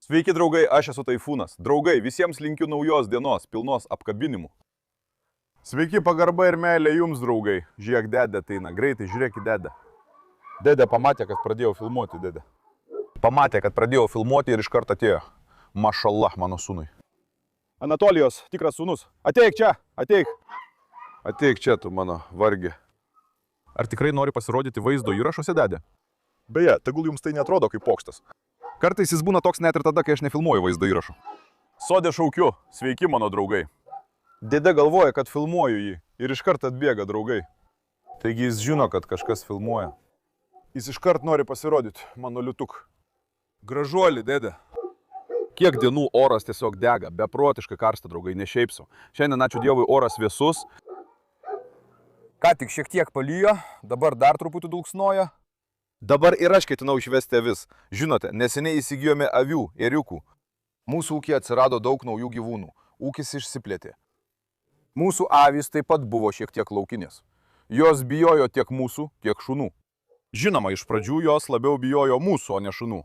Sveiki, draugai, aš esu Taifūnas. Draugai, visiems linkiu naujos dienos, pilnos apkabinimų. Sveiki, pagarba ir meilė jums, draugai. Žiūrėk, dedė ateina. Greitai, žiūrėk į dedę. Dedė pamatė, kad pradėjau filmuoti, dedė. Pamatė, kad pradėjau filmuoti ir iš karto atėjo. Mašallah, mano sūnui. Anatolijos, tikras sūnus. Ateik čia, ateik. Ateik čia, tu mano vargi. Ar tikrai nori pasirodyti vaizdo įrašuose, dedė? Beje, tegul jums tai netrodo kaip pokštas. Kartais jis būna toks net ir tada, kai aš nefilmuoju vaizdo įrašų. Sode šaukiu. Sveiki, mano draugai. Dėdė galvoja, kad filmuoju jį ir iškart atbėga, draugai. Taigi jis žino, kad kažkas filmuoja. Jis iškart nori pasirodyti, mano liutuk. Gražuolį, dėdė. Kiek dienų oras tiesiog dega, beprotiškai karsta, draugai, ne šiaip sau. Šiandien, ačiū Dievui, oras vėsus. Ką tik šiek tiek palijo, dabar dar truputį dulksnoja. Dabar ir aš ketinau išvesti avis. Žinote, neseniai įsigijome avių, ėriukų. Mūsų ūkyje atsirado daug naujų gyvūnų. Ūkis išsiplėtė. Mūsų avys taip pat buvo šiek tiek laukinės. Jos bijojo tiek mūsų, tiek šunų. Žinoma, iš pradžių jos labiau bijojo mūsų, o ne šunų.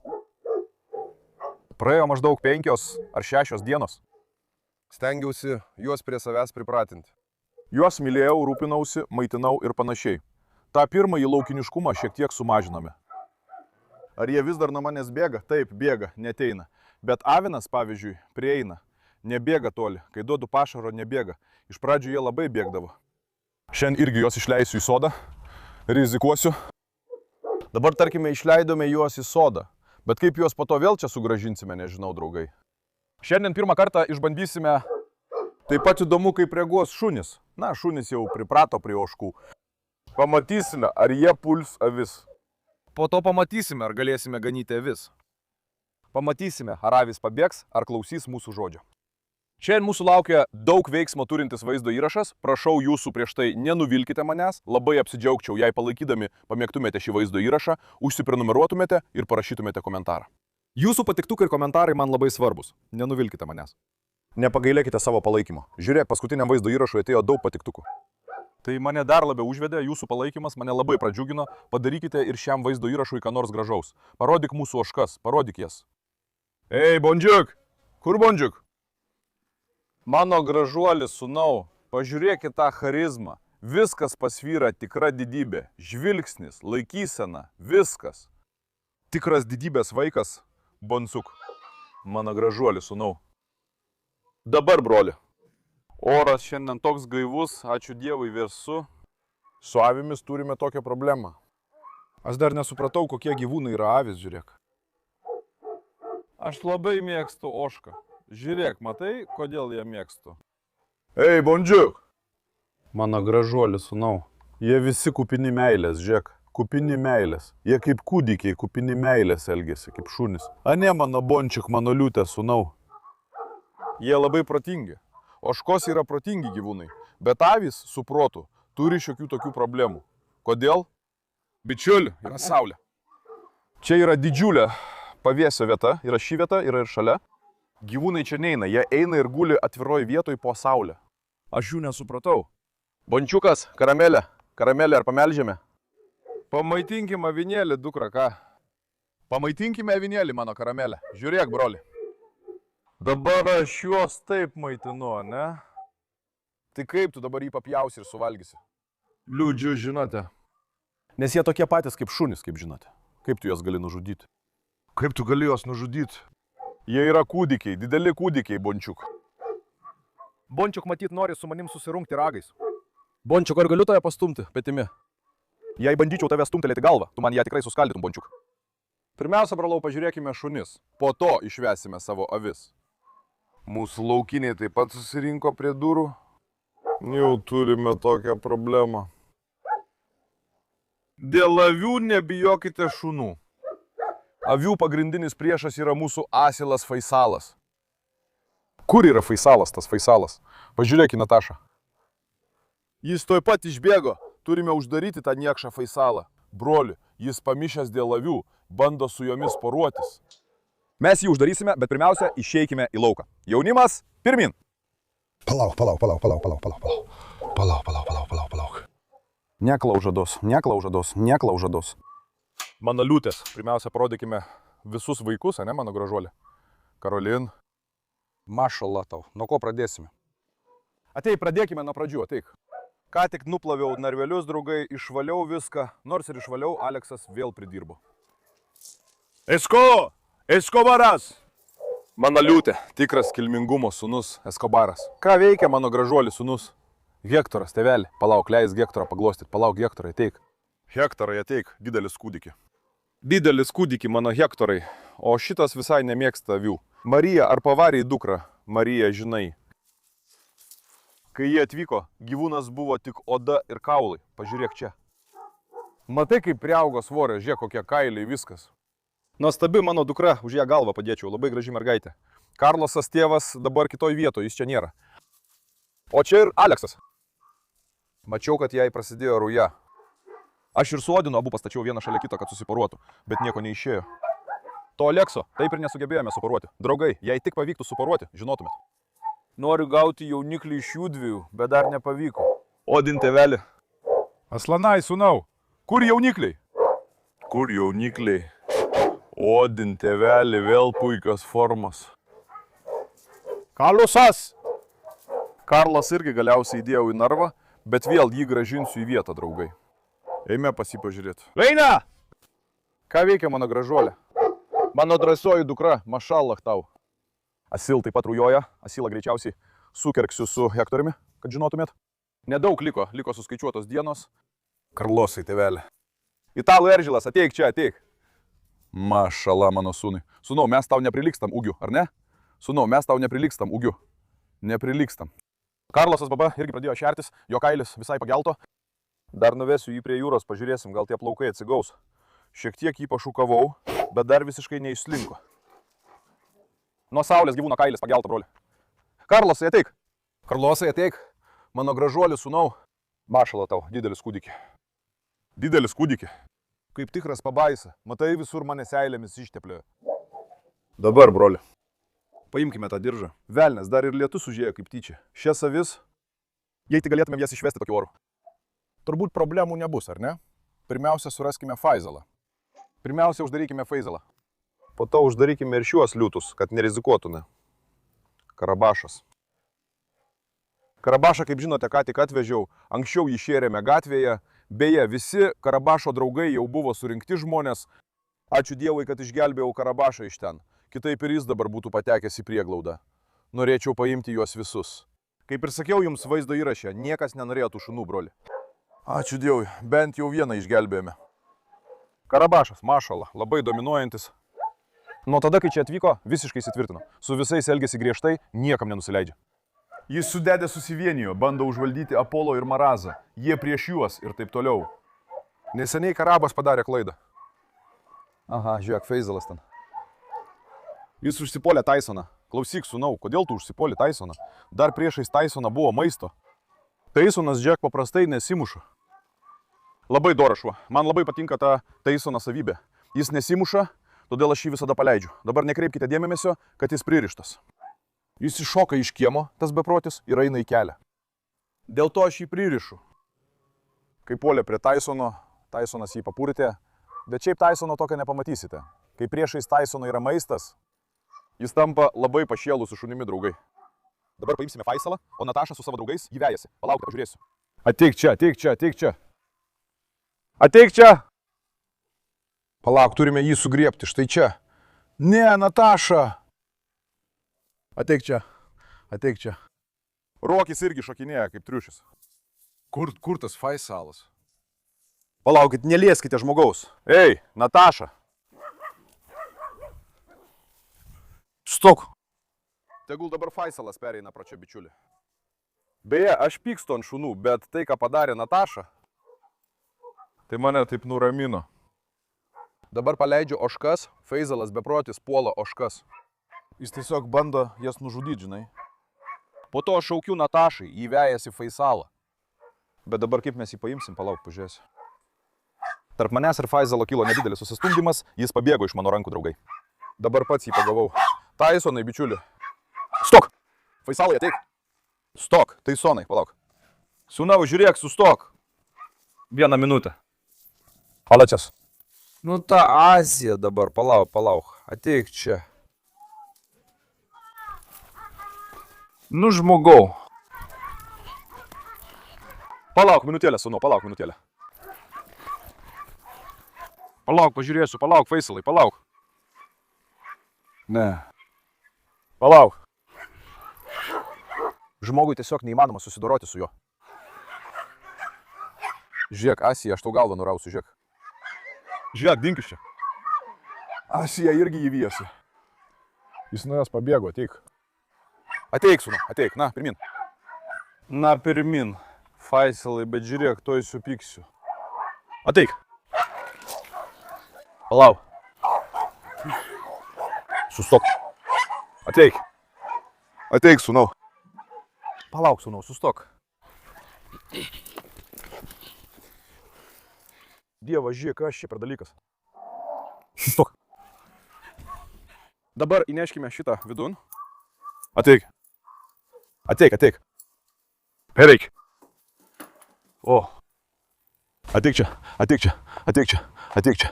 Praėjo maždaug 5 ar 6 dienos. Stengiausi juos prie savęs pripratinti. Juos mylėjau, rūpinausi, maitinau ir panašiai. Ta pirmąjį laukiniškumą šiek tiek sumažinome. Ar jie vis dar nuo manęs bėga? Taip, bėga, neteina. Bet avinas, pavyzdžiui, prieina. Nebėga toli. Kai duodu pašaro, nebėga. Iš pradžių jie labai bėgdavo. Šiandien irgi juos išleisiu į sodą. Rizikuosiu. Dabar, tarkime, išleidome juos į sodą. Bet kaip juos po to vėl čia sugrąžinsime, nežinau, draugai. Šiandien pirmą kartą išbandysime. Taip pat įdomu, kaip reaguos šunys. Na, šunys jau priprato prie ožkų. Pamatysime, ar jie puls avis. Po to pamatysime, ar galėsime ganyti avis. Pamatysime, ar avis pabėgs, ar klausys mūsų žodžio. Šiandien mūsų laukia daug veiksmo turintis vaizdo įrašas. Prašau jūsų prieš tai nenuvilkite manęs. Labai apsidžiaugčiau, jei palaikydami pamėgtumėte šį vaizdo įrašą, užsiprenumeruotumėte ir parašytumėte komentarą. Jūsų patiktukai ir komentarai man labai svarbus. Nenuvilkite manęs. Nepagailėkite savo palaikymo. Žiūrėk, paskutiniam vaizdo įrašui atėjo daug patiktukų. Tai mane dar labiau užvedė, jūsų palaikymas mane labai pradžiugino. Padarykite ir šiam vaizdo įrašui ką nors gražaus. Parodyk mūsų ožkas, parodyk jas. Ei, Bondžiuk! Kur Bondžiuk? Mano gražuolis sūnau, pažiūrėk į tą charizmą. Viskas pasvyra tikra didybė. Žvilgsnis, laikysena, viskas. Tikras didybės vaikas, Bonsuk. Mano gražuolis sūnau. Dabar, broli. Oras šiandien toks gaivus, ačiū Dievui, vėsu. Su avimis turime tokią problemą. Aš dar nesupratau, kokie gyvūnai yra avis, žiūrėk. Aš labai mėgstu ožką. Žiūrėk, matai, kodėl ją mėgstu? Ei, Bondžiuk! Mano gražuolis sūnau. Jie visi kupini meilės, žiūrėk. Kupini meilės. Jie kaip kūdikiai kupini meilės elgesi, kaip šunys. Ane, mano Bondžiuk, mano liūtė sūnau. Jie labai protingi. Ožkos yra protingi gyvūnai, bet avys su protu turi šiokių tokių problemų. Kodėl? Bičiuli, yra saulė. Čia yra didžiulė pavėsio vieta, yra ši vieta, yra ir šalia. Gyvūnai čia neina, jie eina ir guli atviroj vietoj po saulę. Aš jų nesupratau. Bončiukas, karamelė, karamelė ar pamelžėme? Pamaitinkime avinėlį, dukra, ką? Pamaitinkime avinėlį, mano karamelė. Žiūrėk, broli. Dabar aš juos taip maitinu, ne? Tai kaip tu dabar jį papjausi ir suvalgysi? Liūdžiu, žinote. Nes jie tokie patys kaip šunys, kaip žinote. Kaip tu juos gali nužudyti? Kaip tu gali juos nužudyti? Jie yra kūdikiai, dideli kūdikiai, Bončiuk. Bončiuk matyt nori su manim susirungti ragais. Bončiuk, ar galiu tave pastumti petimi? Jei bandyčiau tave stumtelėti galvą, tu man ją tikrai suskaldytum, Bončiuk. Pirmiausia, brolau, pažiūrėkime šunis. Po to išvesime savo avis. Mūsų laukiniai taip pat susirinko prie durų. Jau turime tokią problemą. Dėl avių nebijokite šunų. Avių pagrindinis priešas yra mūsų asilas Faisalas. Kur yra Faisalas, tas Faisalas? Pažiūrėk į Natašą. Jis tuoj pat išbėgo. Turime uždaryti tą niekšą Faisalą. Broli, jis pamišęs dėl avių, bando su jomis poruotis. Mes jį uždarysime, bet pirmiausia, išeikime į lauką. Jaunimas, pirmin. Palauk. Mano liūtės. Pirmiausia, parodykime visus vaikus, ane, mano gražuolė. Karolin. Mašala tau. Nuo ko pradėsime? Atei, pradėkime nuo pradžių, ateik. Ką tik nuplaviau narvelius, draugai, išvaliau viską, nors ir išvaliau, Aleksas vėl pridirbo. Eskobaras! Mano liūtė, tikras kilmingumo sūnus, Eskobaras. Ką veikia mano gražuolis sūnus? Hektoras, tėvelį, palauk, leis Hektorą paglostyt, palauk, Hektorai, ateik. Hektorai, ateik, didelis kūdikį. Didelis kūdikį mano Hektorai, o šitas visai nemėgsta avių. Marija, ar pavarė į dukrą? Marija, žinai. Kai jie atvyko, gyvūnas buvo tik oda ir kaulai. Pažiūrėk čia. Matai, kaip priaugo svorio, žiūrėk, kokie kailiai, viskas. Nuostabi mano dukra, už ją galvą padėčiau, labai graži mergaitė. Karlosas tėvas dabar kitoj vietoje, jis čia nėra. O čia ir Aleksas. Mačiau, kad jai prasidėjo ruja. Aš ir su Odinu abu pastačiau vieną šalia kito, kad susiporuotų, bet nieko neišėjo. To Alekso taip ir nesugebėjome suporuoti. Draugai, jei tik pavyktų suporuoti, žinotumėt. Noriu gauti jauniklį iš jų dviejų, bet dar nepavyko. Odin tėveli. Aslanai, sūnau, kur jaunikliai? Kur jaunikliai? Odin tėveli, vėl puikios formos. Karlosas! Karlas irgi galiausiai įdėjau į narvą, bet vėl jį gražinsiu į vietą, draugai. Eime pasipažiūrėti. Eina! Ką veikia mano gražuolė? Mano drąsioji dukra, mašallah tau. Asil taip pat rujoja, Asilą greičiausiai sukerksiu su Hektoriumi, kad žinotumėt. Nedaug liko suskaičiuotos dienos. Karlosai, tėvelė. Italų Eržilas, ateik čia, ateik. Mašala mano sūnui. Sūnau, mes tau neprilikstam ūgiu, ar ne? Sūnau, mes tau neprilikstam ūgiu. Neprilikstam. Karlosas baba irgi pradėjo šertis, jo kailis visai pagelto. Dar nuvesiu jį prie jūros, pažiūrėsim, gal tie plaukai atsigaus. Šiek tiek jį pašukavau, bet dar visiškai neišslinko. Nuo saulės gyvūno kailis pagelto, broli. Karlosai, ateik. Karlosai, ateik. Mano gražuolis sūnau. Mašala tau, didelis kūdikį. Didelis kūdikį. Kaip tikras pabaisa. Matai, visur mane seilėmis išteplėjo. Dabar, broli. Paimkime tą diržą. Velnes, dar ir lietus užėjo kaip tyčia. Šias avis, jei tik galėtumėm jas išvesti tokiu oru. Turbūt problemų nebus, ar ne? Pirmiausia, suraskime Faizalą. Pirmiausia, uždarykime Faizalą. Po to uždarykime ir šiuos liūtus, kad nerizikuotume. Karabašas. Karabašą, kaip žinote, ką tik atvežiau. Anksčiau jį šėrėme gatvėje. Beje, visi Karabašo draugai jau buvo surinkti žmonės. Ačiū Dievui, kad išgelbėjau Karabašą iš ten. Kitaip ir jis dabar būtų patekęs į prieglaudą. Norėčiau paimti juos visus. Kaip ir sakiau jums vaizdo įraše, niekas nenorėjo tų šunų, broli. Ačiū Dievui, bent jau vieną išgelbėjome. Karabašas, mašala, labai dominuojantis. Nuo tada, kai čia atvyko, visiškai įsitvirtino. Su visais elgėsi griežtai, niekam nenusileidžia. Jis sudedė susivienijo, bando užvaldyti Apolo ir Marazą. Jie prieš juos ir taip toliau. Neseniai Karabas padarė klaidą. Aha, žiūrėk, Feizalas ten. Jis užsipolė Taisoną. Klausyk, sūnau, kodėl tu užsipolė Taisoną? Dar priešais Taisoną buvo maisto. Taisonas, žiūrėk, paprastai nesimuša. Labai doras šuo. Man labai patinka ta Taisono savybė. Jis nesimuša, todėl aš jį visada paleidžiu. Dabar nekreipkite dėmesio, kad jis pririštas. Jis iššoka iš kiemo, tas beprotis, ir eina į kelią. Dėl to aš jį pririšu. Kai puolė prie Taisono, Taisonas jį papurtė, bet šiaip Taisono tokio nepamatysite. Kai priešais Taisono yra maistas, jis tampa labai pašėlusiu šunimi, draugai. Dabar paimsime Faisalą, o Nataša su savo draugais jį vejasi. Palaukite, pažiūrėsiu. Ateik čia, ateik čia, ateik čia. Ateik čia. Palauk, turime jį sugriebti, štai čia. Ne, Nataša. Ateik čia, ateik čia. Rokis irgi šokinėja kaip triušis. Kur tas Faisalas? Palaukit, nelieskite žmogaus. Ei, Nataša. Stok. Tegul dabar Faisalas pereina pro čia bičiulį. Beje, aš pykstu ant šunų, bet tai, ką padarė Nataša, tai mane taip nuramino. Dabar paleidžiu ožkas, Faisalas beprotis puola ožkas. Jis tiesiog bando jas nužudyti, žinai. Po to aš šaukiu Natašai, jį vejasi Faisalą. Bet dabar kaip mes jį paimsim, palauk, pažiūrėsiu. Tarp manęs ir Faisalo kilo nedidelis susistumdymas, jis pabėgo iš mano rankų, draugai. Dabar pats jį pagavau. Taisonai, bičiuli. Stok! Faisalai, ateik. Stok, Taisonai, palauk. Sūnau, žiūrėk, sustok. 1 minutę. Palačias. Nu ta Azija dabar, palauk. Ateik čia. Nu, žmogau. Palauk minutėlę, sūnau, palauk minutėlę. Palauk, pažiūrėsiu, palauk, Faisalai, palauk. Ne. Palauk. Žmogui tiesiog neįmanoma susidoroti su juo. Žiūrėk, Asija, aš tau galvą nurausiu, žiūrėk. Žiūrėk, dink iš čia. Asija irgi įvyjasi. Jis nuo jos pabėgo, ateik. Ateik, sūnau, ateik, na, pirmin. Na, pirmin. Faisalai, bet žiūrėk, to įsupyksiu. Ateik. Palauk. Sustok. Ateik. Ateik, sūnau. Palauk, sūnau, sustok. Dievas, žiūrėk, kas čia per dalykas. Sustok. Dabar įneškime šitą vidun. Ateik. Ateik, ateik. Pereik. O. Ateik čia, ateik čia, ateik čia, ateik čia.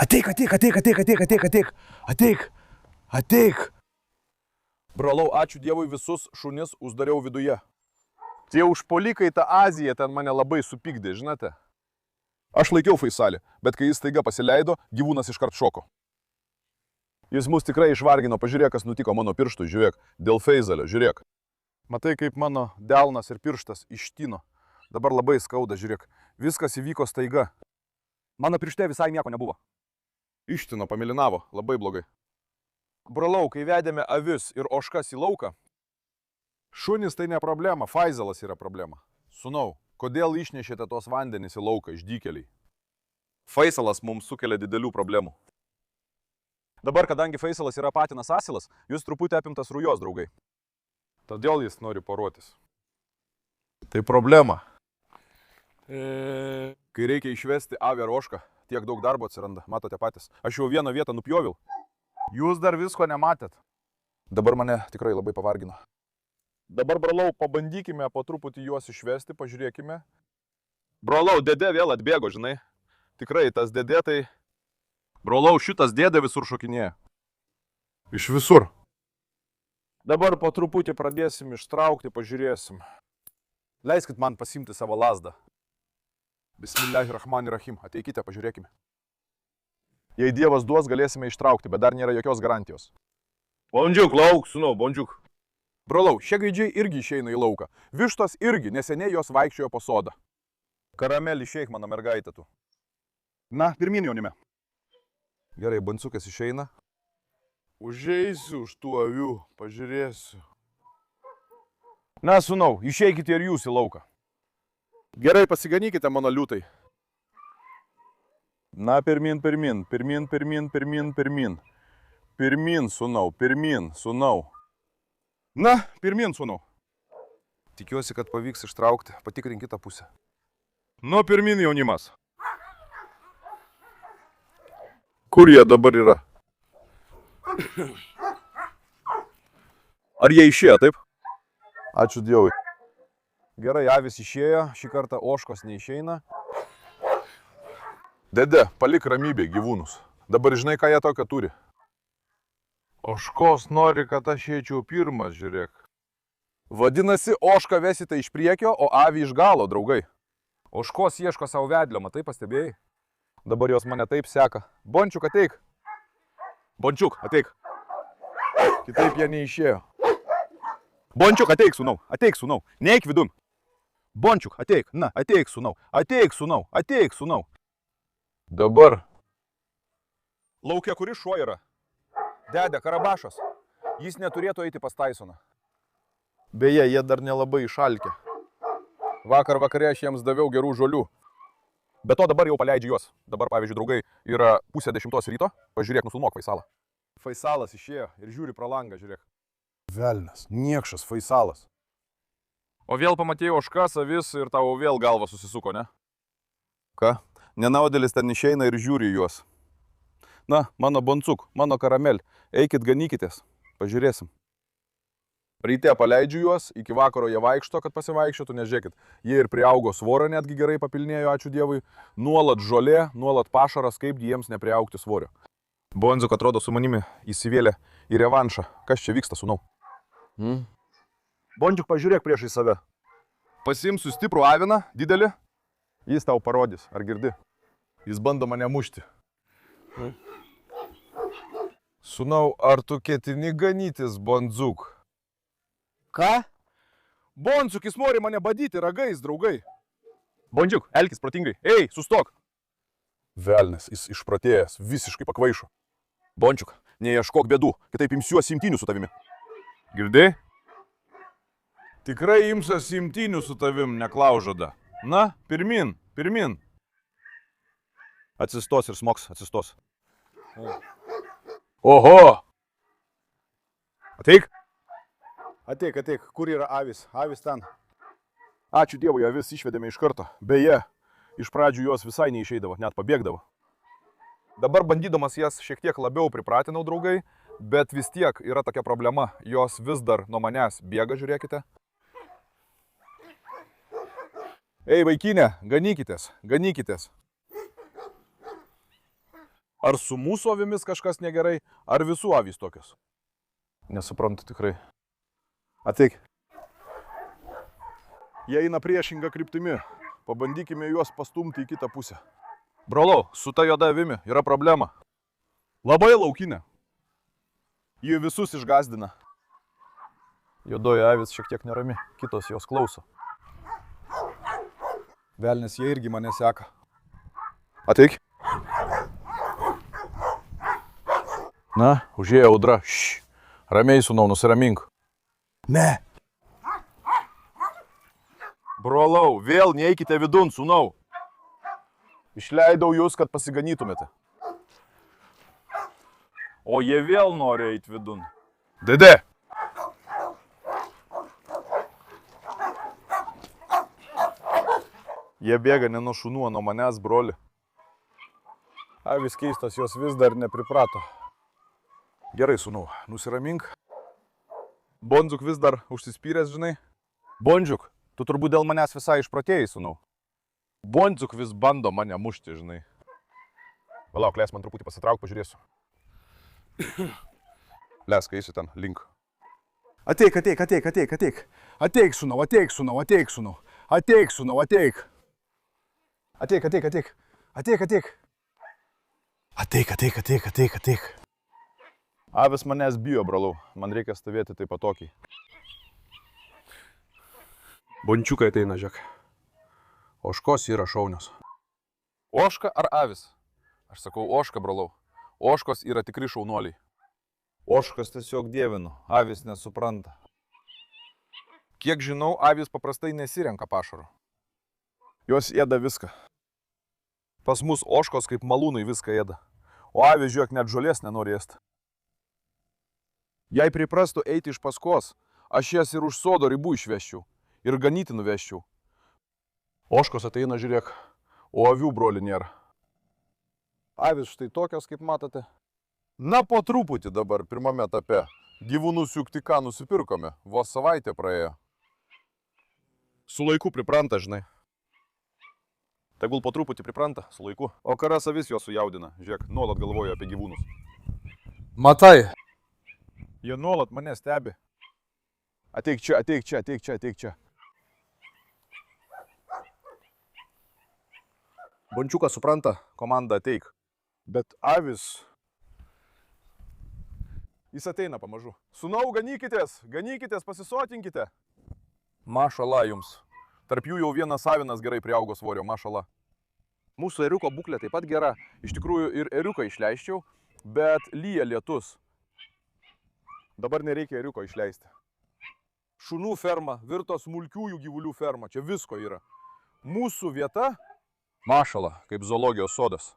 Ateik, ateik, ateik, ateik, ateik, ateik, ateik, ateik, ateik. Brolau, ačiū Dievui, visus šunis uždariau viduje. Tie užpolikai tą Aziją ten mane labai supykdė, žinote? Aš laikiau Faisalį, bet kai jis staiga pasileido, gyvūnas iškart šoko. Jis mus tikrai išvargino, pažiūrėk, kas nutiko mano pirštui, žiūrėk, dėl Faisalio, žiūrėk. Matai, kaip mano delnas ir pirštas ištino. Dabar labai skauda, žiūrėk. Viskas įvyko staiga. Mano piršte visai nieko nebuvo. Ištino, pamilinavo, labai blogai. Brolau, kai vedėme avis ir ožkas į lauką, šunys tai ne problema, Faisalas yra problema. Sūnau, kodėl išnešėte tos vandenys į lauką, išdykėliai? Faisalas mums sukelia didelių problemų. Dabar, kadangi Faisalas yra patinas asilas, jūs truputį apimtas rujos, draugai. Todėl jis nori poruotis. Tai problema. Kai reikia išvesti avį ar ožką, tiek daug darbo atsiranda, matote patys. Aš jau vieną vietą nupjoviau. Jūs dar visko nematėt. Dabar mane tikrai labai pavargino. Dabar, brolau, pabandykime po truputį juos išvesti, pažiūrėkime. Brolau, dėdė vėl atbėgo, žinai. Tikrai, tas dėdė tai... Brolau, šitas dėdė visur šokinėja. Iš visur. Dabar po truputį pradėsim ištraukti, pažiūrėsim. Leiskit man pasimti savo lazdą. Bismillahirrahmanirrahim. Ateikite, pažiūrėkime. Jei Dievas duos, galėsime ištraukti, bet dar nėra jokios garantijos. Bondžiuk, lauk, sūnau, bondžiuk. Brolau, šie gaidžiai irgi išeina į lauką. Vištos irgi, neseniai jos vaikščiojo po sodą. Karamel, išeik, mano mergaitė tu. Na, pirmin, jaunime. Gerai, Bancukas išeina. Užeisiu už tų avių, pažiūrėsiu. Na, sūnau, išeikite ir jūs į lauką. Gerai, pasiganykite mano liūtai. Na, pirmin, pirmin, pirmin, pirmin, pirmin, pirmin. Pirmin, sūnau, pirmin, sūnau. Na, pirmin, sūnau. Tikiuosi, kad pavyks ištraukti. Patikrink kitą pusę. Nu, pirmin, jaunimas. Kur jie dabar yra? Ar jie išėjo, taip? Ačiū Dievui. Gerai, avis išėjo, šį kartą ožkos neišeina. Dėdė, palik ramybė gyvūnus. Dabar žinai, ką jie tokio turi? Ožkos nori, kad aš eičiau pirmas, žiūrėk. Vadinasi, ožką vesite iš priekio, o avį iš galo, draugai. Ožkos ieško savo vedlio, matai, pastebėjai? Dabar jos mane taip seka. Bončiuk, ateik. Bončiuk, ateik. Kitaip jie neišėjo. Bončiuk, ateik, sūnau, ateik, sūnau. Neik vidun. Bončiuk, ateik, na, ateik, sūnau, ateik, sūnau, ateik, sūnau. Dabar. Laukia, kuris šuo yra? Dede, Karabašas. Jis neturėtų eiti pas Taisoną. Beje, jie dar nelabai išalkę. Vakar vakare aš jiems daviau gerų žolių. Be to dabar jau paleidžiu juos. Dabar, pavyzdžiui, draugai, yra 9:30 ryto. Pažiūrėk, nufilmuok Faisalą. Faisalas išėjo ir žiūri pro langą, žiūrėk. Velnas, niekšas Faisalas. O vėl pamatėjau ožkas, avis ir tavo vėl galva susisuko, ne? Ką? Nenaudėlis ten išeina ir žiūri juos. Na, mano Boncuk, mano Karamel, eikit ganykitės, pažiūrėsim. Ryte paleidžiu juos, iki vakaro jie vaikšto, kad pasivaikščiotų, nežiūrėkit. Jie ir priaugo svorio, netgi gerai papilnėjo, ačiū Dievui. Nuolat žolė, nuolat pašaras, kaip jiems nepriaugti svorio. Bonzuk atrodo su manimi įsivėlė į revanšą. Kas čia vyksta, sūnau? Bondžiuk, pažiūrėk priešai save. Pasiimsiu stiprų aviną, didelį. Jis tau parodys, ar girdi? Jis bando mane mušti. Sūnau, ar tu ketini ganytis, Bondzuk? Ką? Bondzuk, jis nori mane badyti ragais, draugai. Bondžiuk, elkis protingai. Ei, sustok. Velnes, jis išpratėjęs, visiškai pakvaišo. Bondžiuk, neieškok bėdų, kitaip imsiuosi imtynių su tavimi. Girdėjai? Tikrai imsiuosi imtynių su tavim, neklaužada. Na, pirmin, pirmin. Atsistos ir smoks, atsistos. Oho! Ateik. Ateik, ateik. Kur yra avis? Avis ten. Ačiū Dievui, avis išvedėme iš karto. Beje, iš pradžių jos visai neišeidavo, net pabėgdavo. Dabar bandydamas jas šiek tiek labiau pripratinau, draugai, bet vis tiek yra tokia problema. Jos vis dar nuo manęs bėga, žiūrėkite. Ei, vaikinė, ganykitės, ganykitės. Ar su mūsų avimis kažkas negerai, ar visų avys tokios? Nesuprantu tikrai. Ateik. Jie eina priešingą kryptimi. Pabandykime juos pastumti į kitą pusę. Brolau, su ta juoda avimi yra problema. Labai laukinė. Ji visus išgazdina. Juodoji avis šiek tiek nerami, kitos jos klauso. Velnis, jie irgi mane seka. Ateik. Na, užėjo audra. Šš. Ramiai, sūnau, nusiramink. Ne. Brolau, vėl neikite vidun, sūnau. Išleidau jūs, kad pasiganytumėte. O jie vėl nori eiti vidun. Dede. Jie bėga ne nuo šunų, o nuo manęs, broli. Avis keistas, jos vis dar nepriprato. Gerai, sūnau, nusiramink. Bondzuk vis dar užsispyręs, žinai. Bondžiuk, tu turbūt dėl manęs visai išprotėjai, sūnau. Bondzuk vis bando mane mušti, žinai. Palauk, leis man truputį pasitrauk, pažiūrėsiu. Leis, kai eisi ten, link. Ateik, ateik, ateik, ateik, ateik. Ateik, sūnau, ateik, sūnau, ateik, sūnau. Ateik, sūnau, ateik. Ateik, ateik, ateik. Ateik, ateik. Ateik, ateik, ateik, ateik, ateik. Avis manęs bijo, brolau. Man reikia stovėti taip patokiai. Bončiukai ateina, žiūrėk. Oškos yra šaunios. Oška ar avis? Aš sakau oška, brolau. Oškos yra tikri šaunuoliai. Oškas tiesiog dievinu, avis nesupranta. Kiek žinau, avis paprastai nesirenka pašaro. Jos ėda viską. Pas mus oškos kaip malūnai viską ėda. O avis, žiūrėk, net žolės nenori ėsti. Jei priprastų eiti iš paskos, aš jas ir už sodo ribų išveščiau. Ir ganyti nuveščiau. Oškos ateina, žiūrėk, o avių, broli, nėra. Avis štai tokios, kaip matote. Na, po truputį dabar, pirmame etape. Gyvūnus juk tik ką nusipirkome, vos savaitė praėjo. Su laiku pripranta, žinai. Tegul po truputį pripranta, su laiku. O karas avis juos sujaudina, žiūrėk, nuolat galvoja apie gyvūnus. Matai. Jie nuolat mane stebi. Ateik čia, ateik čia, ateik čia, ateik čia. Bončiukas supranta, komanda ateik. Bet avis... Jis ateina pamažu. Sūnau, ganykitės, pasisotinkite. Mašala jums. Tarp jų jau vienas avinas gerai priaugo svorio, mašala. Mūsų ėriuko būklė taip pat gera. Iš tikrųjų ir ėriuką išleiščiau, bet lyja lietus. Dabar nereikia ėriuko išleisti. Šunų ferma virto smulkiųjų gyvulių ferma. Čia visko yra. Mūsų vieta – mašala, kaip zoologijos sodas.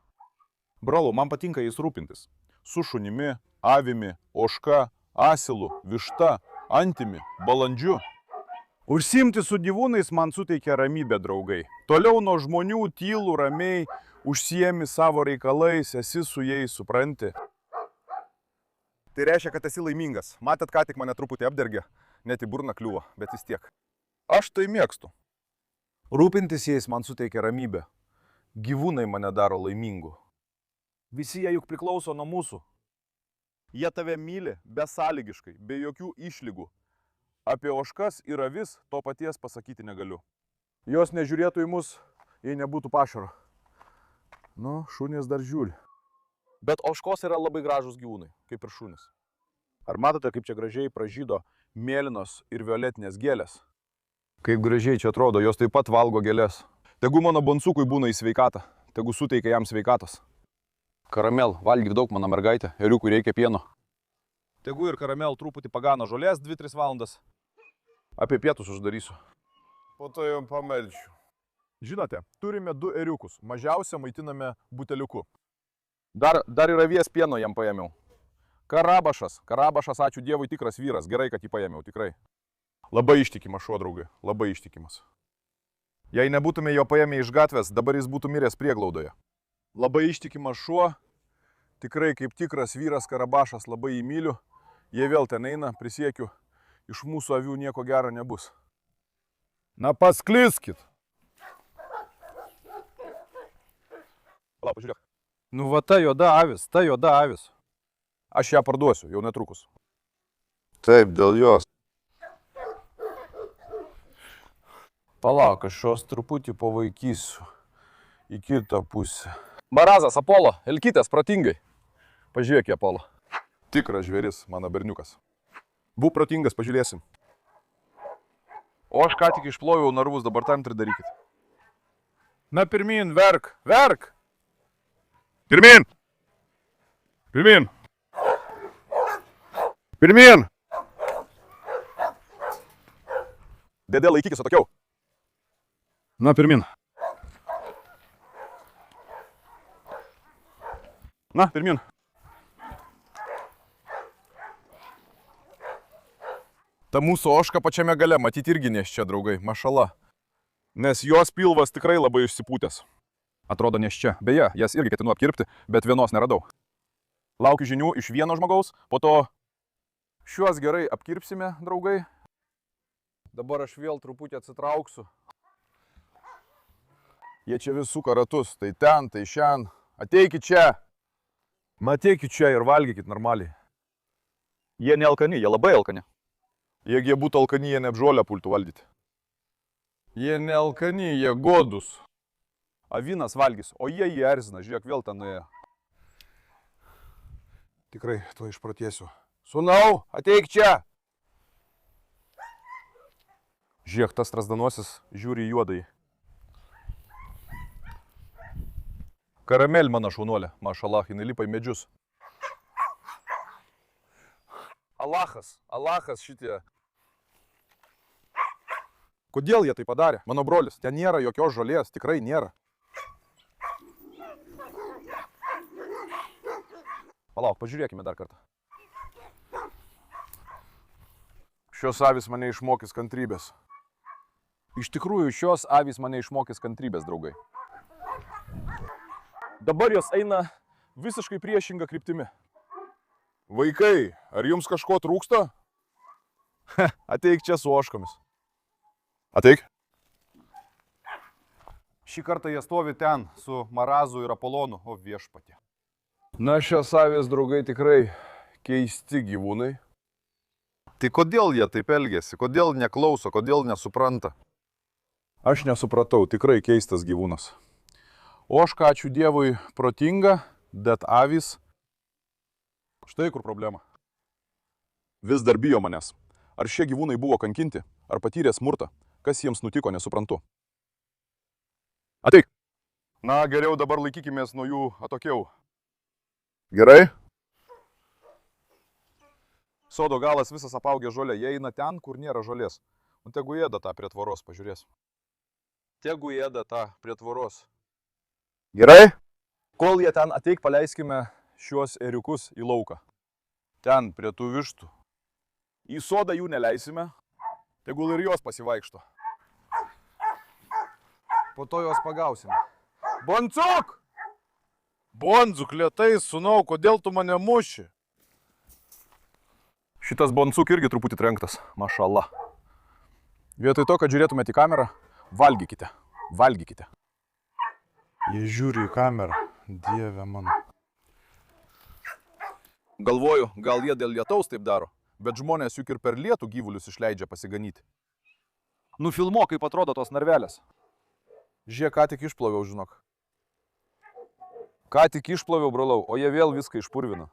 Brolau, man patinka jais rūpintis. Su šunimi, avimi, ožka, asilu, višta, antimi, balandžiu. Užsiimti su gyvūnais man suteikia ramybę, draugai. Toliau nuo žmonių tylų, ramiai, užsiemi savo reikalais, esi su jais, supranti. Tai reiškia, kad esi laimingas. Matėt, ką tik mane truputį apdergė, net į burną kliuvo, bet vis tiek. Aš tai mėgstu. Rūpintis jais man suteikia ramybę. Gyvūnai mane daro laimingu. Visi jie juk priklauso nuo mūsų. Jie tave myli besąlygiškai, be jokių išlygų. Apie ožkas ir avis to paties pasakyti negaliu. Jos nežiūrėtų į mus, jei nebūtų pašaro. Nu, šunės dar žiūri. Bet ožkos yra labai gražus gyvūnai, kaip ir šunys. Ar matote, kaip čia gražiai pražydo mėlynos ir violetinės gėlės? Kaip gražiai čia atrodo, jos taip pat valgo gėlės. Tegu mano bonsukui būna į sveikatą, tegu suteikia jam sveikatos. Karamel, valgyk daug, mano mergaitė, ėriukui reikia pieno. Tegu ir karamel truputį pagano žolės 2-3 valandas. Apie pietus uždarysiu. Po to jam pamelčiu. Žinote, turime 2 ėriukus, mažiausia maitiname buteliuku. Dar ir avies pieno jam paėmiau. Karabašas, ačiū Dievui, tikras vyras, gerai, kad jį paėmiau, tikrai. Labai ištikimas šuo, draugai, labai ištikimas. Jei nebūtume jo paėmę iš gatvės, dabar jis būtų miręs prieglaudoje. Labai ištikimas šuo, tikrai kaip tikras vyras Karabašas, labai jį myliu. Jie vėl ten eina, prisiekiu, iš mūsų avių nieko gero nebus. Na paskliskit. Palauk, pažiūrėk. Nu va ta juoda avis. Aš ją parduosiu, jau netrukus. Taip, dėl jos. Palauk, aš šios truputį pavaikysiu į kitą pusę. Marazas, Apolo, elkitės protingai. Pažiūrėk, Apolo. Tikras žvėris, mano berniukas. Būk protingas, pažiūrėsim. O aš ką tik išploviau narvus, dabar tam darykit. Na pirmin, verk, verk! Pirmin! Pirmin! Pirmin! Dėdė, laikykis atokiau. Na, pirmin. Na, pirmin. Ta mūsų ožka pačiame gale, matyti irgi neščia, draugai, mašala. Nes jos pilvas tikrai labai išsipūtęs. Atrodo neščia. Beje, jas irgi ketinu apkirpti, bet vienos neradau. Laukiu žinių iš vieno žmogaus, po to šiuos gerai apkirpsime, draugai. Dabar aš vėl truputį atsitrauksiu. Jie čia vis suka ratus, tai ten, tai šian. Ateikit čia. Ateikit čia ir valgykit normaliai. Jie nealkani, jie labai alkani. Jeigu jie būtų alkani, jie ne apžolę pultų valdyti. Jie nealkani, jie godus. Avinas valgys, o jie jį erzina, žiūrėk, vėl ten nuėjo. Tikrai, tuo išprotėsiu. Sūnau, ateik čia. Žiūrėk, tas strazdanosis žiūri į juodąjį. Karamel mano šaunuolė, mašalah, jinai lipa į medžius. Alachas šitie. Kodėl jie tai padarė? Mano brolis, ten nėra jokios žolės, tikrai nėra. Palauk, pažiūrėkime dar kartą. Šios avys mane išmokys kantrybės. Iš tikrųjų, šios avys mane išmokys kantrybės, draugai. Dabar jos eina visiškai priešinga kryptimi. Vaikai, ar jums kažko trūksta? Ateik čia su ožkomis. Ateik. Šį kartą jie stovi ten su Marazu ir Apolonu, o viešpatie. Na, šios avys, draugai, tikrai keisti gyvūnai. Tai kodėl jie taip elgiasi? Kodėl neklauso? Kodėl nesupranta? Aš nesupratau, tikrai keistas gyvūnas. Ožka, ačiū Dievui, protinga, bet avys. Štai kur problema. Vis dar bijo manęs. Ar šie gyvūnai buvo kankinti? Ar patyrė smurtą? Kas jiems nutiko, nesuprantu. Ateik. Na, geriau dabar laikykimės nuo jų atokiau. Gerai? Sodo galas visas apaugė žolė. Jie eina ten, kur nėra žolės. O tegu ėda tą prie tvoros, pažiūrės. Tegu ėda tą prie tvoros. Gerai? Kol jie ten ateik, paleiskime šiuos ėriukus į lauką. Ten, prie tų vištų. Į sodą jų neleisime. Tegul ir jos pasivaikšto. Po to jos pagausime. Bondzuk! Bondzuk, lėtai, sūnau, kodėl tu mane muši? Šitas bondzuk irgi truputį trenktas. Mašala. Vietoj to, kad žiūrėtumėte į kamerą, valgykite. Valgykite. Jie žiūri į kamerą. Dieve mano. Galvoju, gal jie dėl lietaus taip daro. Bet žmonės juk ir per lietų gyvulius išleidžia pasiganyti. Nufilmuok, kaip atrodo tos narvelės. Žiūrėk, ką tik išploviau, žinok. Ką tik išploviau, brolau, o jie vėl viską išpurvina.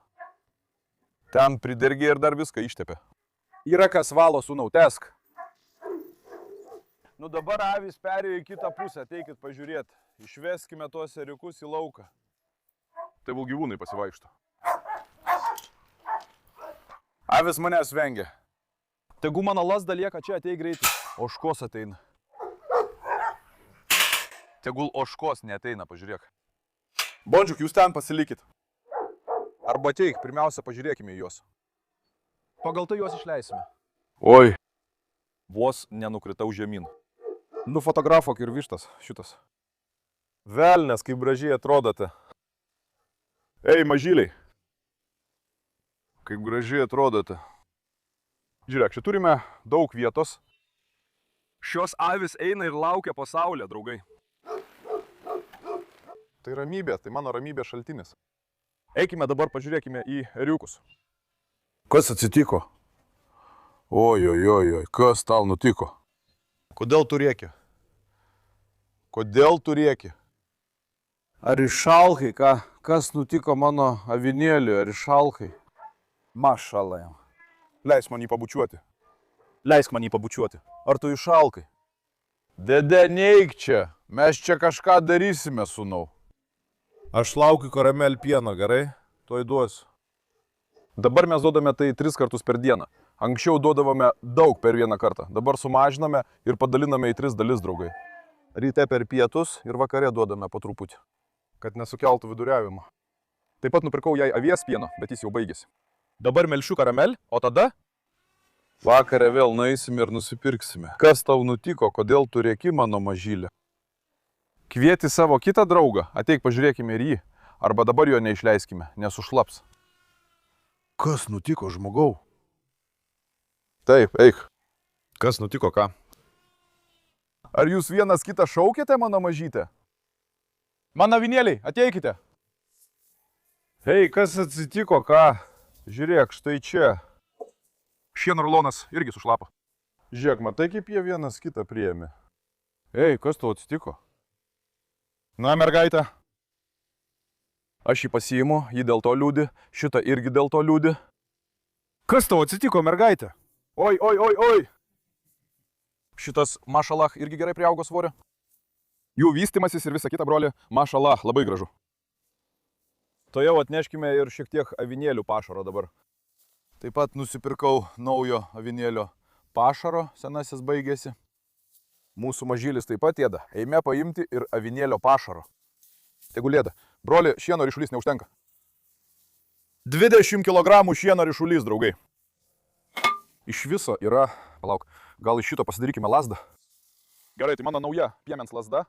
Ten pridergė ir dar viską ištepė. Yra kas valo, sūnau, tesk. Nu dabar avys perėjo į kitą pusę, ateikit pažiūrėt. Išveskime tuos ėriukus į lauką. Tegul gyvūnai pasivaikšto. Avis manęs vengia. Tegu mano lasda lieka čia, ateik greitai. Oškos ateina. Tegul oškos neateina, pažiūrėk. Bondžiuk, jūs ten pasilikit. Arba ateik, pirmiausia pažiūrėkime į juos. Pagal tai juos išleisime. Oi. Vos nenukritau žemyn. Nufotografuok ir vištas, šitas. Velnes, kaip gražiai atrodote. Ei, mažyliai. Kaip gražiai atrodote. Žiūrėk, čia turime daug vietos. Šios avis eina ir laukia po saulę, draugai. Tai ramybė, tai mano ramybės šaltinis. Eikime dabar pažiūrėkime į ėriukus. Kas atsitiko? Oi, kas tau nutiko? Kodėl tu rėki? Kodėl tu rėki? Ar išalkai, kas nutiko mano avinėliui, ar išalkai? Mašalai. Leisk man jį pabučiuoti. Leisk man jį pabučiuoti. Ar tu išalkai? Dede, neik čia. Mes čia kažką darysime, sūnau. Aš laukiu karamel pieno, gerai? Tuoj duosiu. Dabar mes duodame tai 3 kartus per dieną. Anksčiau duodavome daug per vieną kartą. Dabar sumažiname ir padaliname į 3 dalis, draugai. Ryte per pietus ir vakare duodame po truputį. Kad nesukeltų viduriavimo. Taip pat nupirkau jai avies pieno, bet jis jau baigėsi. Dabar melšiu karamel, o tada? Vakare vėl nueisim ir nusipirksime. Kas tau nutiko, kodėl tu rėki, mano mažylė? Kvieti savo kitą draugą, ateik pažiūrėkime ir jį. Arba dabar jo neišleiskime, nes užšlaps. Kas nutiko, žmogau? Taip, eik. Kas nutiko, ką? Ar jūs vienas kitą šaukėte, mano mažytė? Mano avinėliai, ateikite. Hei, kas atsitiko, ką? Žiūrėk, štai čia. Šieno rulonas irgi sušlapo. Žiūrėk, matai, kaip jie vienas kitą priėmė. Ei, kas tau atsitiko? Na, mergaitė. Aš jį pasiimu, jį dėl to liūdi, šitą irgi dėl to liūdi. Kas tau atsitiko, mergaitė? Oi. Šitas mašalah irgi gerai priaugo svorio. Jų vystimasis ir visa kita, broli, mašalah, labai gražu. To jau atneškime ir šiek tiek avinėlių pašaro dabar. Taip pat nusipirkau naujo avinėlio pašaro, senasis baigėsi. Mūsų mažylis taip pat ėda. Eime paimti ir avinėlio pašaro. Tegul ėda. Broli, šieno ryšulys neužtenka. 20 kg šieno ryšulys, draugai. Iš viso yra, palauk, gal iš šito pasidarykime lasdą. Gerai, tai mano nauja piemens lasda.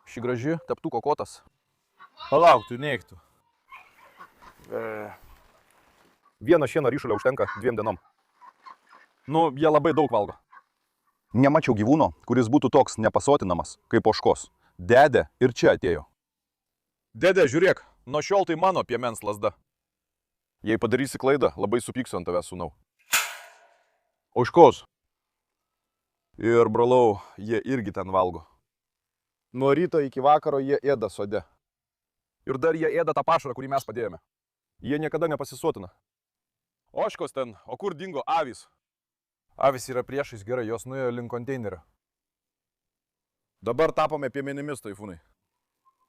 Ši graži teptuko kotas. Palauk, tu neiktų. Vieno šieno ryšulio užtenka 2 dienom. Nu, jie labai daug valgo. Nemačiau gyvūno, kuris būtų toks nepasotinamas, kaip ožkos. Dede ir čia atėjo. Dede, žiūrėk, nuo šiol tai mano piemens lasda. Jei padarysi klaidą, labai supyksiu ant tavęs, sūnau. Ožkos. Ir, brolau, jie irgi ten valgo. Nuo ryto iki vakaro jie ėda sode. Ir dar jie ėda tą pašarą, kurį mes padėjome. Jie niekada nepasisotina. Ožkos ten, o kur dingo avys? Avys yra priešais, gerai, jos nuėjo link konteinerio. Dabar tapome piemenimis, taifūnai.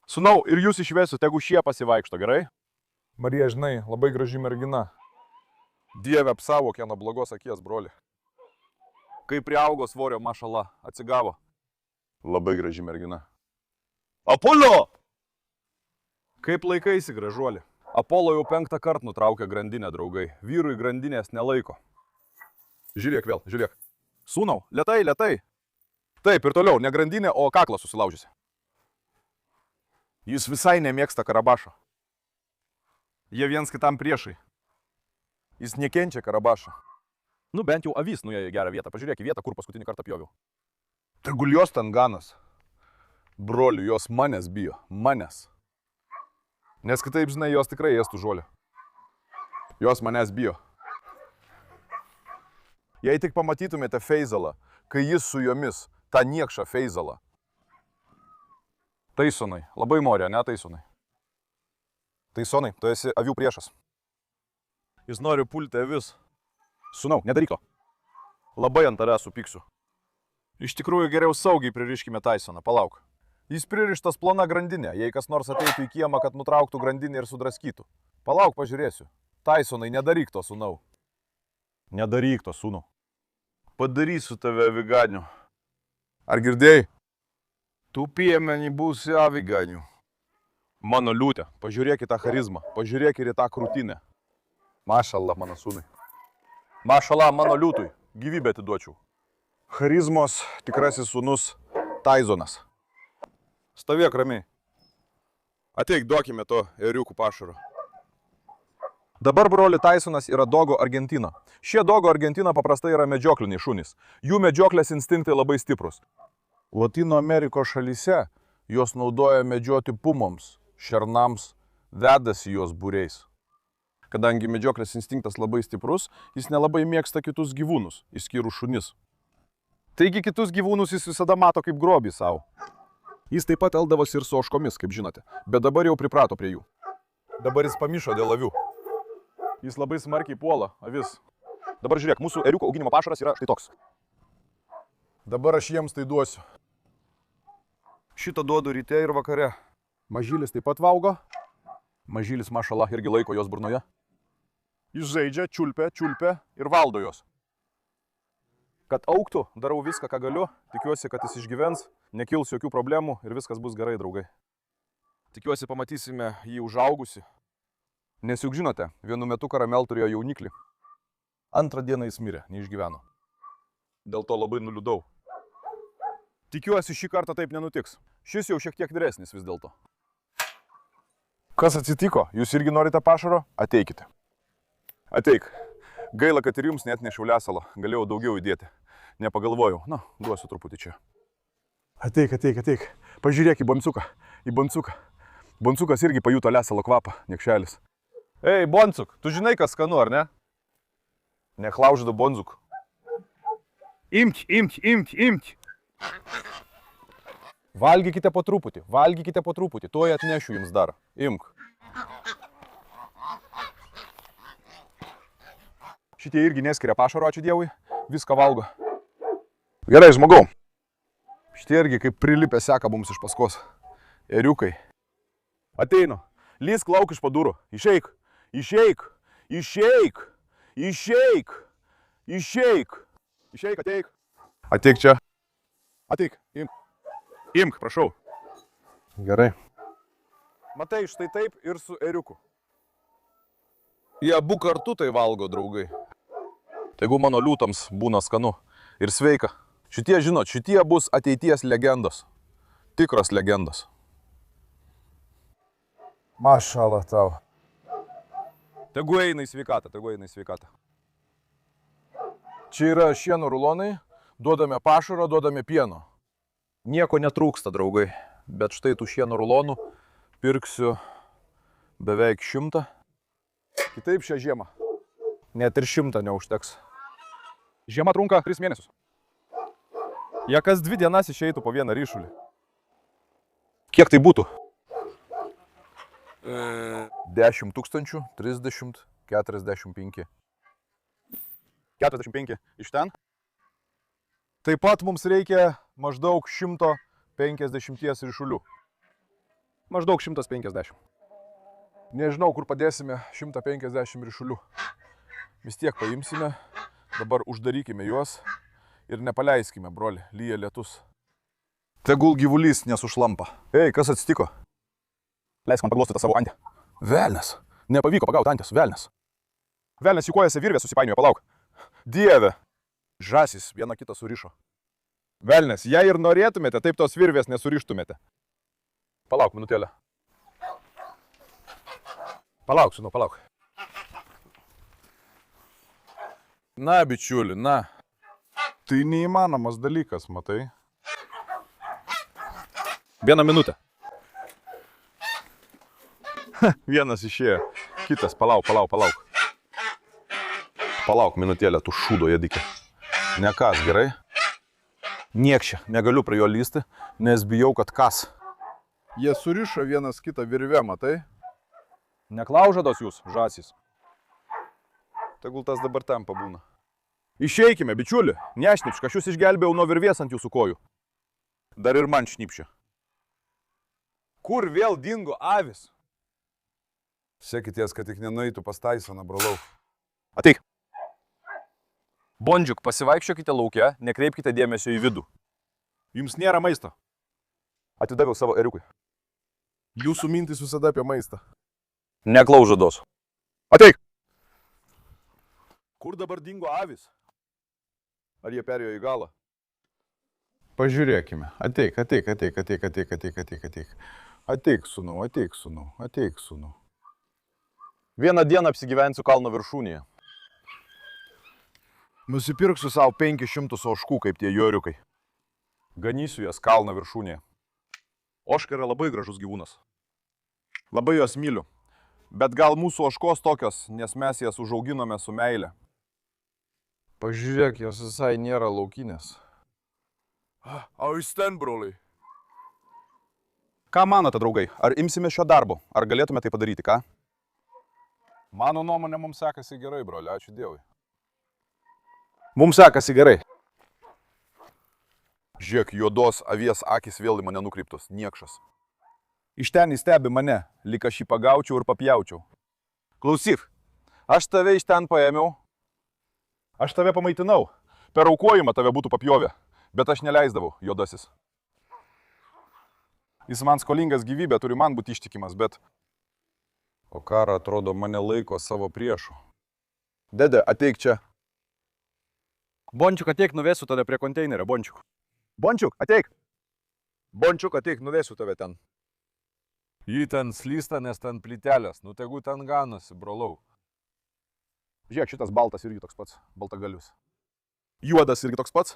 Sūnau, ir jūs išvesiu, tegu šie pasivaikšto, gerai? Marija, žinai, labai graži mergina. Dieve apsaugok ją nuo blogos akies, broli. Kai priaugo svorio, mašala, atsigavo. Labai graži mergina. Apolo! Kaip laikaisi, gražuoli? Apolo jau 5 kartą nutraukė grandinę, draugai. Vyrui grandinės nelaiko. Žiūrėk vėl, žiūrėk. Sūnau, lėtai, lėtai. Taip, ir toliau, ne grandinė, o kaklas susilaužysi. Jis visai nemėgsta karabašo. Jie viens kitam priešai. Jis nekenčia karabašo. Nu, bent jau avys nuėjo į gerą vietą. Pažiūrėk į vietą, kur paskutinį kartą pjoviau. Tegul jos ten ganas. Broliu, jos manęs bijo. Manęs. Nes kitaip, žinai, jos tikrai ėstų žolę. Jos manęs bijo. Jei tik pamatytumėte Feizalą, kai jis su jomis, tą niekšą Feizalą. Taisonai, labai morė, ne Taisonai. Taisonai, tu esi avių priešas. Jis nori pulti avis. Sūnau, nedaryk to. Labai ant tavęs supyksiu. Iš tikrųjų geriau saugiai pririškime Taisoną, palauk. Jis pririštas plona grandinė, jei kas nors ateitų į kiemą, kad nutrauktų grandinę ir sudraskytų. Palauk, pažiūrėsiu. Taisonai, nedaryk to, sūnau. Nedaryk to, sūnau. Padarysiu tave aviganiu. Ar girdėjai? Tu piemenį būsi aviganiu. Mano liūtė, pažiūrėk į tą charizmą, pažiūrėk ir į tą krūtinę. Mašallah, mano sūnui. Mašallah, mano liūtui, gyvybę atiduočiau. Charizmos tikrasis sūnus Taizonas. Stovėk ramiai. Ateik, duokime to ėriukų pašaro. Dabar broli Taisonas yra Dogo Argentina. Šie Dogo Argentina paprastai yra medžiokliniai šunys. Jų medžioklės instinktai labai stiprus. Latino Amerikos šalyse juos naudoja medžioti pumoms, šernams, vedasi juos būriais. Kadangi medžioklės instinktas labai stiprus, jis nelabai mėgsta kitus gyvūnus, išskyrus šunis. Taigi kitus gyvūnus jis visada mato kaip grobį savo. Jis taip pat eldavosi ir su ožkomis, kaip žinote, bet dabar jau priprato prie jų. Dabar jis pamišo dėl avių. Jis labai smarkiai puola avis. Dabar žiūrėk, mūsų ėriukų auginimo pašaras yra štai toks. Dabar aš jiems tai duosiu. Šitą duodu ryte ir vakare. Mažylis taip pat valgo. Mažylis, mašallah, irgi laiko jos burnoje. Jis žaidžia, čiulpia ir valdo jos. Kad augtų, darau viską, ką galiu. Tikiuosi, kad jis išgyvens, nekils jokių problemų ir viskas bus gerai, draugai. Tikiuosi, pamatysime jį užaugusi. Nes juk žinote, vienu metu Karamel turėjo jauniklį. Antrą dieną jis mirė, neišgyveno. Dėl to labai nuliūdau. Tikiuosi, šį kartą taip nenutiks. Šis jau šiek tiek vyresnis vis dėlto. Kas atsitiko? Jūs irgi norite pašaro? Ateikite. Ateik. Gaila, kad ir jums net nešiau lesalo. Galėjau daugiau įdėti. Nepagalvojau. Na, duosiu truputį čia. Ateik. Pažiūrėk į boncuką. Boncukas irgi pajuto lesalo kvapą, niekšelis. Ei, boncuk, tu žinai, kas skanu, ar ne? Neklaužda bonzuk. Imk. Valgykite po truputį, tuoj atnešiu jums dar. Imk. Šitie irgi neskiria pašaro, ačiū Dievui, viską valgo. Gerai, žmogau. Šitie irgi kaip prilipę seka mums iš paskos. Ėriukai. Ateinu. Lysk lauk iš padurų. Išeik. Išeik, ateik. Ateik čia. Ateik, imk, prašau. Gerai. Matai, štai taip ir su ėriuku. Jie abu kartu tai valgo, draugai. Tegu mano liūtams būna skanu ir sveika. Šitie, žinot, šitie bus ateities legendos. Tikros legendos. Mašallah tau. Tegu eina į sveikatą. Čia yra šieno rulonai, duodame pašaro, duodame pieno. Nieko netrūksta, draugai, bet štai tų šieno rulonų pirksiu beveik 100. Kitaip šią žiemą. Net ir 100 neužteks. Žiema trunka 3 mėnesius. Jie kas 2 dienas išeitų po vieną ryšulį. Kiek tai būtų? 10 000, 30, 45. 45 iš ten. Taip pat mums reikia maždaug 150 ryšulių. Maždaug 150. Nežinau, kur padėsime 150 ryšulių. Vis tiek paimsime, dabar uždarykime juos ir nepaleiskime, broli, lyja lietus. Tegul gyvulys nesušlampa. Ei, kas atsitiko? Leisk man paglostyti savo antį. Velnias. Nepavyko pagauti antės, velnias. Velnias į kojose virvę susipainiojo, palauk. Dieve. Žąsis vieną kitą surišo. Velnias, jei ir norėtumėte, taip tos virvės nesurištumėte. Palauk minutėlę. Palauk, sūnau, palauk. Na, bičiuli, na. Tai neįmanomas dalykas, matai. Vieną minutę. Vienas išėjo, kitas, palauk. Palauk minutėlę, tu šūdo jedikė. Nekas, gerai? Niekščia, negaliu prie jo lysti, nes bijau, kad kas. Jie surišo vienas kitą virvę, matai? Neklaužados jūs, žąsys. Tegul tas dabar ten pabūna. Išeikime, bičiuli, nešnipšk, aš jūs išgelbėjau nuo virvės ant jūsų kojų. Dar ir man šnipščia. Kur vėl dingo avis? Sekitės, kad tik nenueitų pas Taisoną, brolau. Ateik. Bondžiuk, pasivaikščiokite lauke, nekreipkite dėmesio į vidų. Jums nėra maisto. Atidaviau savo eriukui. Jūsų mintis visada apie maistą. Neklaužados. Ateik! Kur dabar dingo avis? Ar jie perėjo į galą? Pažiūrėkime. Ateik. Ateik, sūnau, ateik, sūnau. Vieną dieną apsigyvensiu kalno viršūnėje. Nusipirksiu savo 500 ožkų, kaip tie joriukai. Ganysiu jas kalno viršūnėje. Ožka yra labai gražus gyvūnas. Labai jos myliu. Bet gal mūsų ožkos tokios, nes mes jas užauginome su meile. Pažiūrėk, jos visai nėra laukinės. O iš ten, broliai. Ką manote, draugai? Ar imsime šio darbo? Ar galėtume tai padaryti, ką? Mano nuomonė, mums sekasi gerai, broli, ačiū Dievui. Mums sekasi gerai. Žiūrėk, juodos avies akis vėl į mane nukreiptos, niekšas. Iš ten jis stebi mane, lyg aš jį pagaučiau ir papjaučiau. Klausyk, aš tave iš ten paėmiau. Aš tave pamaitinau. Per aukojimą tave būtų papjovę, bet aš neleisdavau, juodasis. Jis man skolingas gyvybę, turi man būti ištikimas, bet... O kara atrodo mane laiko savo priešų. Dede, ateik čia. Bončiuk, ateik, nuvesiu tave prie konteinerio, Bončiuk. Bončiuk, ateik. Bončiuk, ateik, nuvesiu tave ten. Jį ten slysta, nes ten plytelės. Nu tegu ten ganasi, brolau. Žiūrėk, šitas baltas irgi toks pats, baltagalius. Juodas irgi toks pats.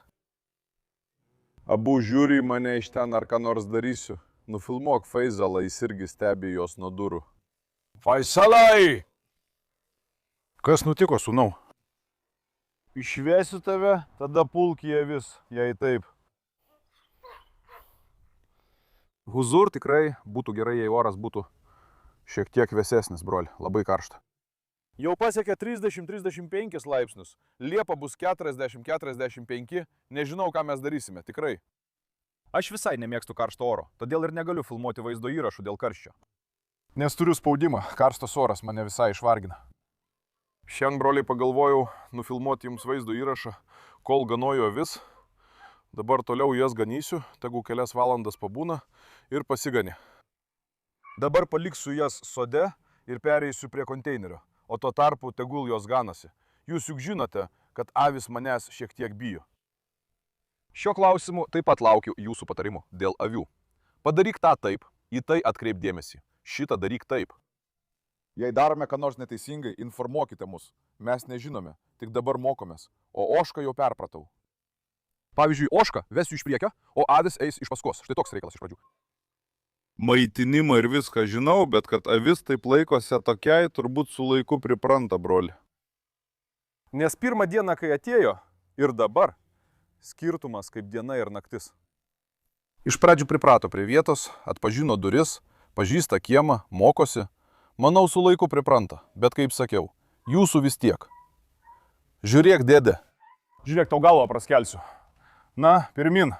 Abu žiūri į mane iš ten, ar ką nors darysiu. Nufilmuok Faizalą, jis irgi stebi jos nuo durų. Faisalai! Kas nutiko, sūnau? Išvesiu tave, tada pulk į avis, jei taip. Huzur tikrai būtų gerai, jei oras būtų šiek tiek vėsesnis, broli, labai karšta. Jau pasiekė 30-35 laipsnius, Liepa bus 40-45, nežinau, ką mes darysime, tikrai. Aš visai nemėgstu karšto oro, todėl ir negaliu filmuoti vaizdo įrašų dėl karščio. Nes turiu spaudimą, karstas oras mane visai išvargina. Šiandien, broliai, pagalvojau nufilmuoti jums vaizdo įrašą, kol ganoju avis. Dabar toliau jas ganysiu, tegu kelias valandas pabūna ir pasigani. Dabar paliksiu jas sode ir pereisiu prie konteinerio, o tuo tarpu tegul jos ganasi. Jūs juk žinote, kad avis manęs šiek tiek bijo. Šio klausimu taip pat laukiu jūsų patarimų dėl avių. Padaryk tą taip, į tai atkreip dėmesį. Šitą daryk taip. Jei darome ką nors neteisingai, informuokite mus. Mes nežinome, tik dabar mokomės. O ožką jau perpratau. Pavyzdžiui, ožką vesiu iš priekio, o avis eis iš paskos. Štai toks reikalas iš pradžių. Maitinimą ir viską žinau, bet kad avis taip laikosi tokiai, turbūt su laiku pripranta, broli. Nes pirmą dieną, kai atėjo, ir dabar, skirtumas kaip diena ir naktis. Iš pradžių priprato prie vietos, atpažino duris, pažįsta kiemą, mokosi. Manau, su laiku pripranta, bet kaip sakiau, jūsų vis tiek. Žiūrėk, dėdė. Žiūrėk, tau galvą praskelsiu. Na, pirmin.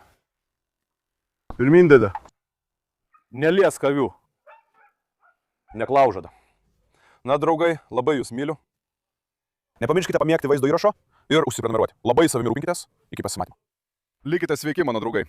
Pirmin, dėdė. Neliesk avių. Neklaužada. Na, draugai, labai jūs myliu. Nepamirškite pamėgti vaizdo įrašo ir užsiprenumeruoti. Labai savimi rūpinkitės. Iki pasimatymo. Likite sveiki, mano draugai.